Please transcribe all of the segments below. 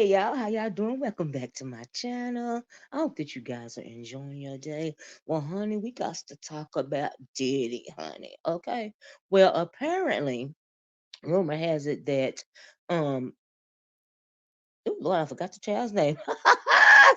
Hey y'all, how y'all doing? Welcome back to my channel. I hope that you guys are enjoying your day. Well, honey, we got to talk about Diddy, honey. Okay. Well, apparently, rumor has it that um oh Lord, I forgot the child's name.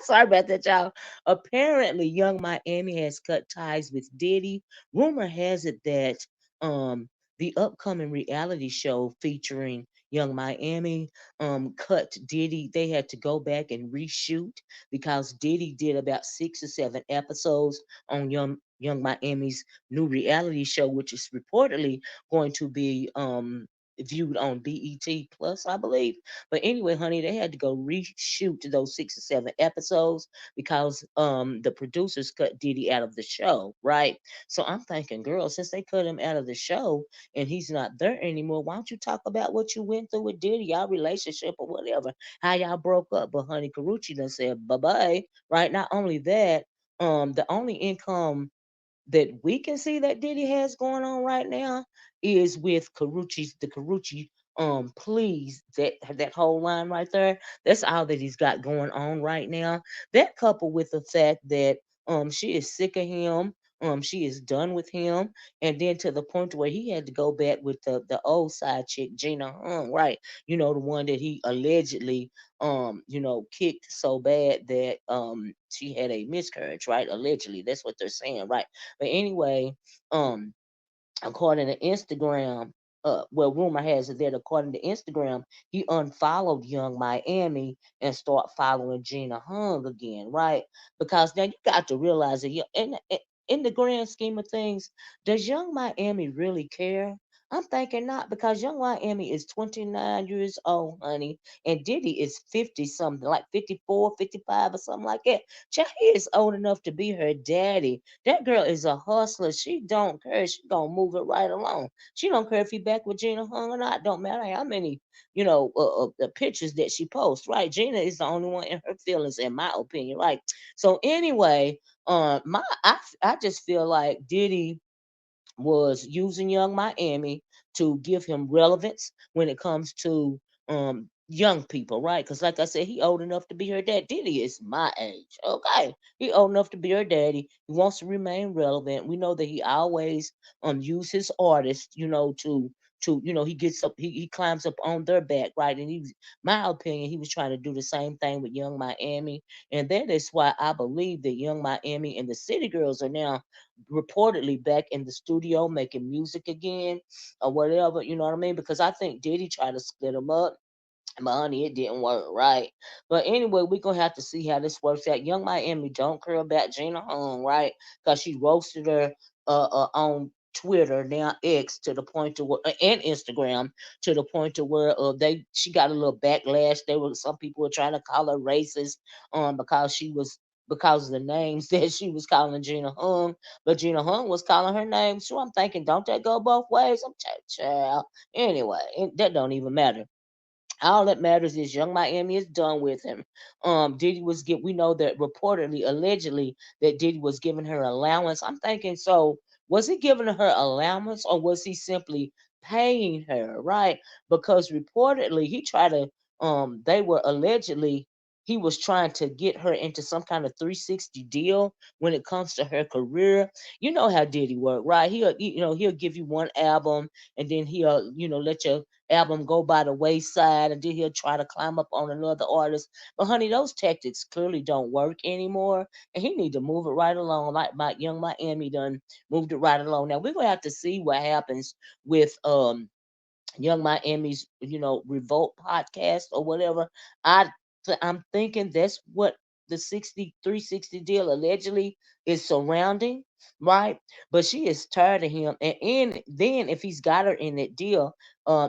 Sorry about that, y'all. Apparently, Young Miami has cut ties with Diddy. Rumor has it that um the upcoming reality show featuring Young Miami cut Diddy. They had to go back and reshoot because Diddy did about 6 or 7 episodes on Young Miami's new reality show, which is reportedly going to be viewed on BET Plus, I believe. But anyway, honey, they had to go reshoot those 6 or 7 episodes because the producers cut Diddy out of the show, right? So I'm thinking, girl, since they cut him out of the show and he's not there anymore, why don't you talk about what you went through with Diddy, y'all relationship or whatever, how y'all broke up? But honey, Carucci done said bye bye, right? Not only that, the only income that we can see that Diddy has going on right now is with the Carucci please, that whole line right there. That's all that he's got going on right now. That coupled with the fact that she is sick of him. She is done with him, and then to the point where he had to go back with the old side chick, Gina Hung, right? The one that he allegedly kicked so bad that she had a miscarriage, right? Allegedly, that's what they're saying, right? But anyway, um, according to Instagram, well, rumor has it that according to Instagram, he unfollowed Young Miami and start following Gina Hung again, right? Because now you got to realize that in the grand scheme of things, does Young Miami really care? I'm thinking not, because Young Miami is 29 years old, honey, and Diddy is 50 something, like 54, 55 or something like that. Child, he is old enough to be her daddy. That girl is a hustler. She don't care. She gonna move it right along. She don't care if he back with Gina Hung or not. Don't matter how many, the pictures that she posts. Right? Gina is the only one in her feelings, in my opinion. Right? So anyway, I just feel like Diddy was using Young Miami to give him relevance when it comes to young people, right? Because like I said, he old enough to be her dad. Diddy is my age. Okay. He old enough to be her daddy. He wants to remain relevant. We know that he always use his artists, he gets up, he climbs up on their back, right? And my opinion, he was trying to do the same thing with Young Miami. And that is why I believe that Young Miami and the City Girls are now reportedly back in the studio making music again or whatever, you know what I mean? Because I think Diddy tried to split them up. But honey, it didn't work, right? But anyway, we're gonna have to see how this works out. Young Miami don't care about Gina Hung, right? Because she roasted her on Twitter, now X, to the point to where, and Instagram, to the point to where she got a little backlash. Some people were trying to call her racist because because of the names that she was calling Gina Hung, but Gina Hung was calling her name. So I'm thinking, don't that go both ways? I'm child. Anyway, that don't even matter. All that matters is Young Miami is done with him. Diddy we know that reportedly, allegedly, that Diddy was giving her allowance. I'm thinking, so was he giving her allowance or was he simply paying her, right? Because reportedly they were allegedly he was trying to get her into some kind of 360 deal when it comes to her career. You know how Diddy work, right? He'll give you one album and then he'll, let your album go by the wayside and then he'll try to climb up on another artist. But honey, those tactics clearly don't work anymore. And he need to move it right along. Like my Young Miami done moved it right along. Now we're gonna have to see what happens with Young Miami's, Revolt podcast or whatever. I'm thinking that's what the 360 deal allegedly is surrounding, right? But she is tired of him, and then if he's got her in that deal,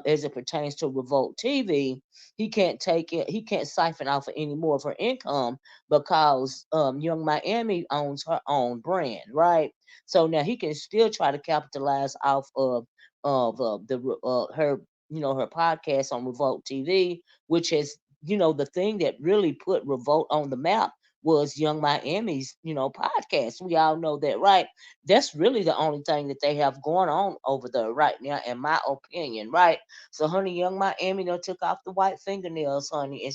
as it pertains to Revolt TV, he can't take it. He can't siphon off of any more of her income because Young Miami owns her own brand, right? So now he can still try to capitalize off of her her podcast on Revolt TV, which has the thing that really put Revolt on the map was Young Miami's, podcast. We all know that, right? That's really the only thing that they have going on over there right now, in my opinion, right? So, honey, Young Miami done took off the white fingernails, honey, and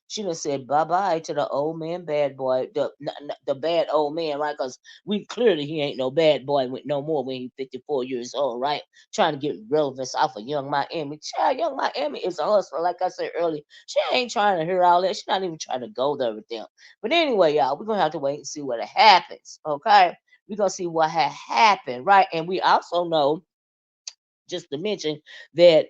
she done said bye bye to the old man, bad boy, the bad old man, right? Because we clearly he ain't no bad boy with no more when he's 54 years old, right? Trying to get relevance off of Young Miami. Child, Young Miami is a hustler, like I said earlier. She ain't trying to hear all that. She's not even trying to go there with them. But anyway, y'all, we're gonna have to wait and see what happens. Okay. We're gonna see what had happened, right? And we also know, just to mention, that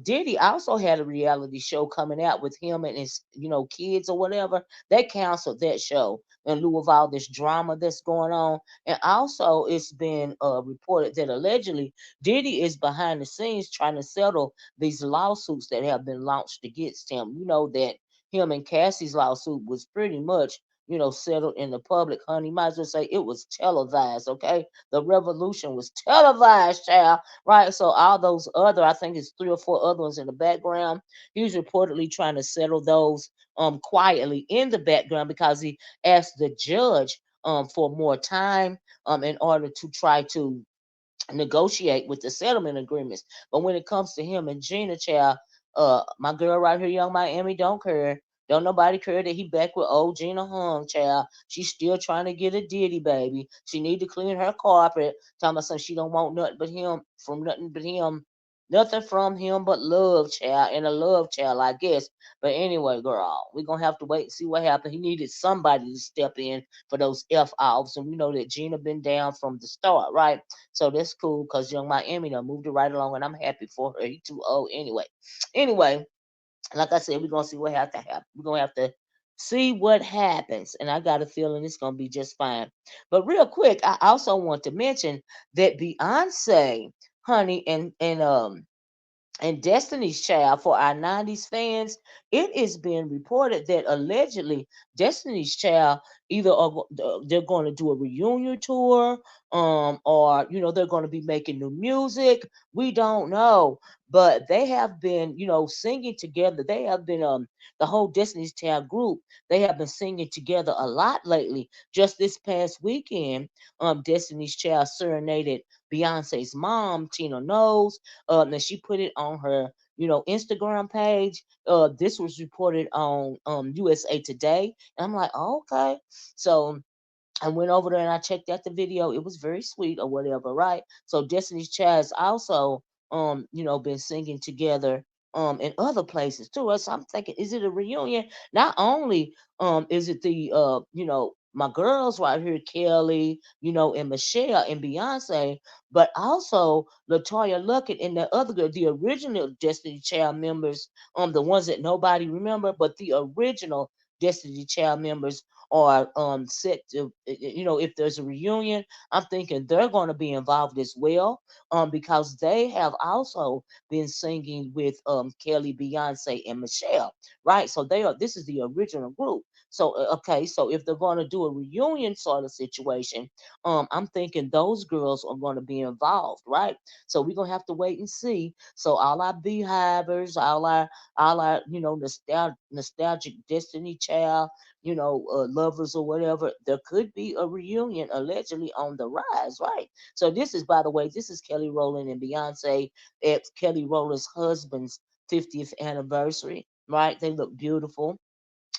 Diddy also had a reality show coming out with him and his, kids or whatever. They canceled that show in lieu of all this drama that's going on. And also, it's been reported that allegedly Diddy is behind the scenes trying to settle these lawsuits that have been launched against him. You know that him and Cassie's lawsuit was pretty much, settled in the public, honey. Might as well say it was televised, okay? The revolution was televised, child, right? So all those other, I think it's three or four other ones in the background. He's reportedly trying to settle those quietly in the background because he asked the judge for more time in order to try to negotiate with the settlement agreements. But when it comes to him and Gina, child, my girl right here, Young Miami, don't care. Don't nobody care that he back with old Gina Hung, child. She's still trying to get a Diddy, baby. She need to clean her carpet. Talking about something she don't want nothing but him, nothing from him but love, child, and a love child, I guess. But anyway, girl, we're gonna have to wait and see what happened. He needed somebody to step in for those F offs, and we know that Gina been down from the start, right? So that's cool because Young Miami done moved it right along, and I'm happy for her. He too old anyway. Anyway, like I said, we're gonna see what have to happen. We're gonna have to see what happens, and I got a feeling it's gonna be just fine. But real quick, I also want to mention that Beyonce, honey, and Destiny's Child, for our 90s fans, it is being reported that allegedly Destiny's Child they're going to do a reunion tour, or they're going to be making new music. We don't know, but they have been singing together. They have been the whole Destiny's Child group. They have been singing together a lot lately. Just this past weekend, Destiny's Child serenaded Beyonce's mom, Tina Knowles, and she put it on her, Instagram page. This was reported on USA Today, and I'm like, oh, okay. So I went over there and I checked out the video. It was very sweet or whatever, right? So Destiny's Child's also been singing together in other places too. So I'm thinking, is it a reunion? Not only is it the my girls right here, Kelly, and Michelle and Beyonce, but also Latoya Luckett and the other girl, the original Destiny Child members, the ones that nobody remember, but the original Destiny Child members are set to, if there's a reunion, I'm thinking they're going to be involved as well, because they have also been singing with Kelly, Beyonce, and Michelle, right? So this is the original group. So okay, so if they're going to do a reunion sort of situation, I'm thinking those girls are going to be involved, right? So we're gonna have to wait and see. So all our beehivers, all our nostalgic Destiny Child, lovers or whatever, there could be a reunion allegedly on the rise, right? So this is, by the way, this is Kelly Rowland and Beyonce at Kelly Rowland's husband's 50th anniversary, right? They look beautiful.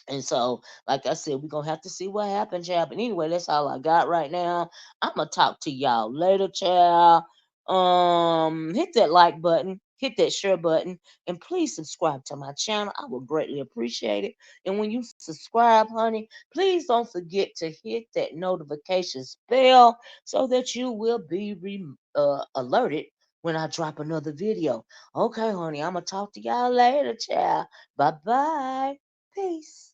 And so, like I said, we're gonna have to see what happens, child. But anyway, that's all I got right now. I'm gonna talk to y'all later, child. Hit that like button, hit that share button, and please subscribe to my channel. I would greatly appreciate it. And when you subscribe, honey, please don't forget to hit that notification bell so that you will be alerted when I drop another video. Okay, honey, I'm gonna talk to y'all later, child. Bye bye. Peace.